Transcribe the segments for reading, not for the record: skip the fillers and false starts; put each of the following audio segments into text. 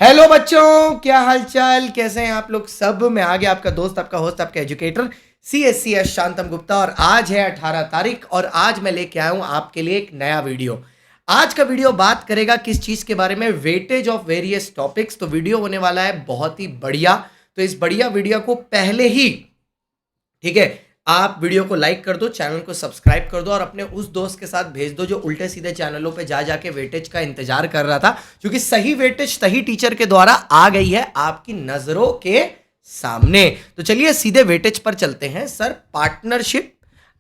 Hello बच्चों, क्या हालचाल, कैसे हैं आप लोग सब। मैं आ गया आपका दोस्त, आपका होस्ट, आपका एजुकेटर CSCS शांतम गुप्ता। और आज है 18 तारीख और आज मैं लेके आया हूं आपके लिए एक नया वीडियो। आज का वीडियो बात करेगा किस चीज के बारे में, वेटेज ऑफ वेरियस टॉपिक्स। तो वीडियो होने वाला है बहुत ही बढ़िया। तो इस बढ़िया वीडियो को पहले ही, ठीक है, आप वीडियो को लाइक कर दो, चैनल को सब्सक्राइब कर दो और अपने उस दोस्त के साथ भेज दो जो उल्टे सीधे चैनलों पे जा जाके वेटेज का इंतजार कर रहा था, क्योंकि सही वेटेज सही टीचर के द्वारा आ गई है आपकी नजरों के सामने। तो चलिए सीधे वेटेज पर चलते हैं। सर, पार्टनरशिप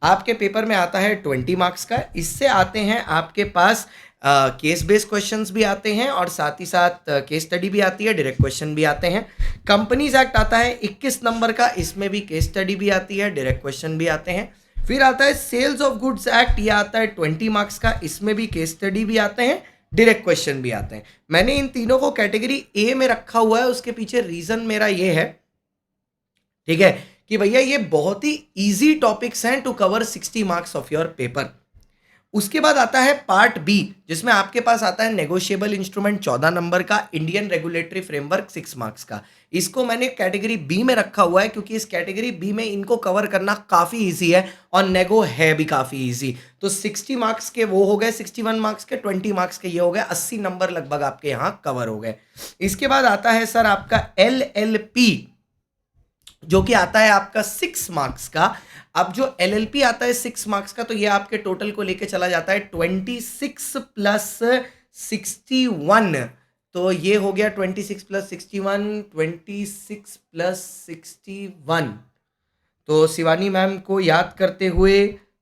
आपके पेपर में आता है 20 मार्क्स का। इससे आते हैं आपके पास केस बेस्ड क्वेश्चंस भी आते हैं और साथ ही साथ केस स्टडी भी आती है, डायरेक्ट क्वेश्चन भी आते हैं। कंपनीज एक्ट आता है 21 नंबर का, इसमें भी केस स्टडी भी आती है, डायरेक्ट क्वेश्चन भी आते हैं। फिर आता है सेल्स ऑफ गुड्स एक्ट, ये आता है 20 मार्क्स का, इसमें भी केस स्टडी भी आते हैं, डायरेक्ट क्वेश्चन भी आते हैं। मैंने इन तीनों को कैटेगरी ए में रखा हुआ है, उसके पीछे रीजन मेरा ये है, ठीक है, कि भैया ये बहुत ही इजी टॉपिक्स हैं to cover 60 marks of your paper. उसके बाद आता है पार्ट बी, जिसमें आपके पास आता है नेगोशिएबल इंस्ट्रूमेंट 14 नंबर का, इंडियन रेगुलेटरी फ्रेमवर्क 6 मार्क्स का। इसको मैंने कैटेगरी बी में रखा हुआ है क्योंकि इस कैटेगरी बी में इनको कवर करना काफी इजी है और नेगो है भी काफी इजी। तो 60 मार्क्स के वो हो गए, 61 मार्क्स के, 20 मार्क्स के ये हो गए, 80 नंबर लगभग आपके यहां कवर हो गए। इसके बाद आता है सर आपका LLP, जो कि आता है आपका 6 मार्क्स का। अब जो LLP आता है 6 मार्क्स का, तो ये आपके टोटल को लेके चला जाता है 26 प्लस 61। तो ये हो गया 26 प्लस 61, 26 प्लस 61। तो शिवानी मैम को याद करते हुए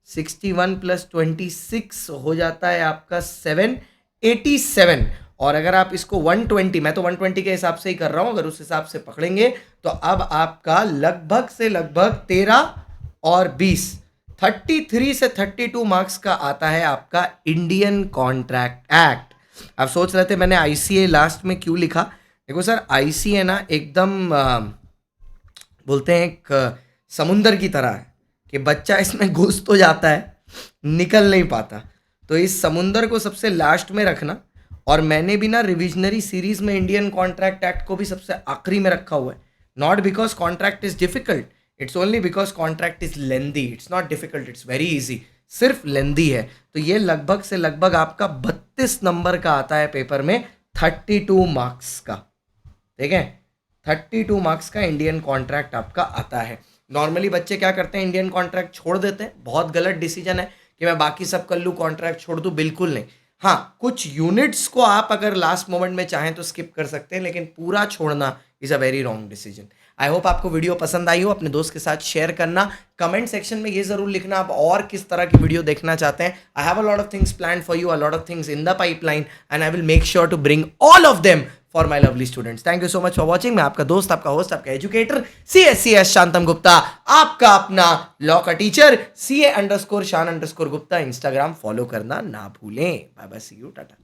61 प्लस 26 हो जाता है आपका 787। और अगर आप इसको 120, मैं तो 120 के हिसाब से ही कर रहा हूं, अगर उस हिसाब से पकड़ेंगे तो अब आपका लगभग से लगभग 13 और 20, 33 से 32 मार्क्स का आता है आपका इंडियन कॉन्ट्रैक्ट एक्ट। आप सोच रहे थे मैंने ICA लास्ट में क्यों लिखा। देखो सर, ICA ना एकदम बोलते हैं एक समुंदर की तरह है कि बच्चा इसमें घुस तो जाता है, निकल नहीं पाता। तो इस समुंदर को सबसे लास्ट में रखना। और मैंने भी ना रिविजनरी सीरीज में इंडियन कॉन्ट्रैक्ट एक्ट को भी सबसे आखिरी में रखा हुआ है। Not because contract is difficult, it's only because contract is lengthy. It's not difficult, it's very easy, सिर्फ लेंदी है। तो ये लगभग से लगभग आपका 32 नंबर का आता है पेपर में, 32 मार्क्स का, ठीक है, 32 मार्क्स का इंडियन कॉन्ट्रैक्ट आपका आता है। नॉर्मली बच्चे क्या करते हैं, इंडियन कॉन्ट्रैक्ट छोड़ देते हैं। बहुत गलत डिसीजन है कि मैं बाकी सब कर लूँ, कॉन्ट्रैक्ट छोड़ दूँ, बिल्कुल नहीं। हाँ, कुछ यूनिट्स को आप अगर लास्ट मोमेंट में चाहें तो स्किप कर सकते हैं, लेकिन पूरा छोड़ना is a very wrong decision. I hope आपको वीडियो पसंद आई हो, अपने दोस्त के साथ शेयर करना। कमेंट सेक्शन में ये जरूर लिखना आप और किस तरह की वीडियो देखना चाहते हैं। I have a lot of things planned for you, a lot of things in the pipeline, and I will make sure to bring all of them for my lovely students. Thank you so much for watching. मैं आपका दोस्त, आपका host, आपका educator CSCS शांतम Gupta, आपका अपना law का teacher. CA_शान_गुप्ता Instagram follow करना ना भूलें। Bye bye, see you, Tata.